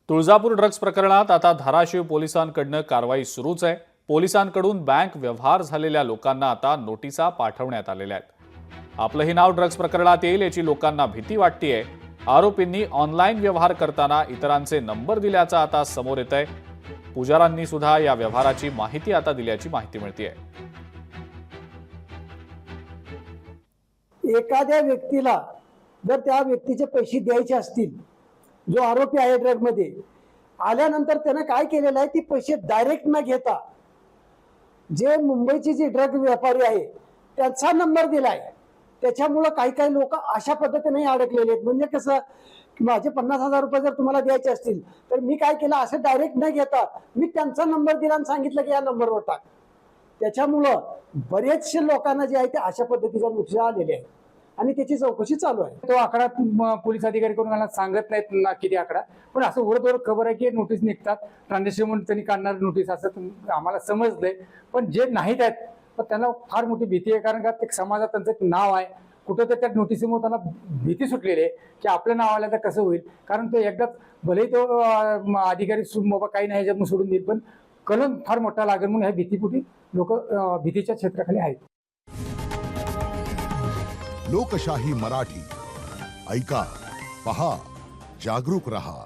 Tuljapur drugs प्रकरणात आता धाराशिव पोलिसांकडून कारवाई सुरूच आहे। पोलिसांकडून बँक व्यवहार झालेल्या लोकांना आता नोटिसा पाठवण्यात आलेल्या आहेत। आपलंही नाव ड्रग्ज प्रकरणात येईल याची लोकांना भीती वाटतेय। आरोपींनी ऑनलाईन व्यवहार करताना इतरांचे नंबर दिल्याचं आता समोर येतंय। पुजारांनी सुद्धा या व्यवहाराची माहिती आता दिल्याची माहिती मिळतेय। एखाद्या व्यक्तीला जर त्या व्यक्तीचे पैसे द्यायचे असतील, जो आरोपी आहे ड्रग मध्ये आल्यानंतर त्याने काय केलेलं आहे, ती पैसे डायरेक्ट न घेता जे मुंबईची जी ड्रग व्यापारी आहे त्यांचा नंबर दिलाय। त्याच्यामुळे काही काही लोक अशा पद्धतीने अडकलेले आहेत। म्हणजे कसं की माझे 50,000 रुपये जर तुम्हाला द्यायचे असतील तर मी काय केलं, असं डायरेक्ट न घेता मी त्यांचा नंबर दिला आणि सांगितलं की या नंबरवर टाक। त्याच्यामुळं बरेचसे लोकांना जे आहे ते अशा पद्धतीच्या नोटीस आलेले आहेत आणि त्याची चौकशी चालू आहे। तो आकडा पोलीस अधिकारी कोण मला सांगत नाहीत ना किती आकडा, पण असं ओरड खबर आहे की नोटीस निघतात, ट्रान्झॅक्शन म्हणून त्यांनी काढणार नोटीस, असं आम्हाला समजलंय। पण जे नाहीत आहेत पण त्यांना फार मोठी भीती आहे, कारण का ते समाजात त्यांचं एक नाव आहे। कुठं तर त्या नोटिसीमुळे त्यांना भीती सुटलेली आहे की आपलं नाव आलं तर कसं होईल, कारण तो एकदाच भलेही तो अधिकारी बाबा काही नाही ह्याच्यातून सोडून देईल, पण कलम फार मोठा लागेल म्हणून ह्या भीतीपोटी लोक भीतीच्या क्षेत्राखाली आहेत। लोकशाही मराठी ऐका, पहा, जागरूक रहा।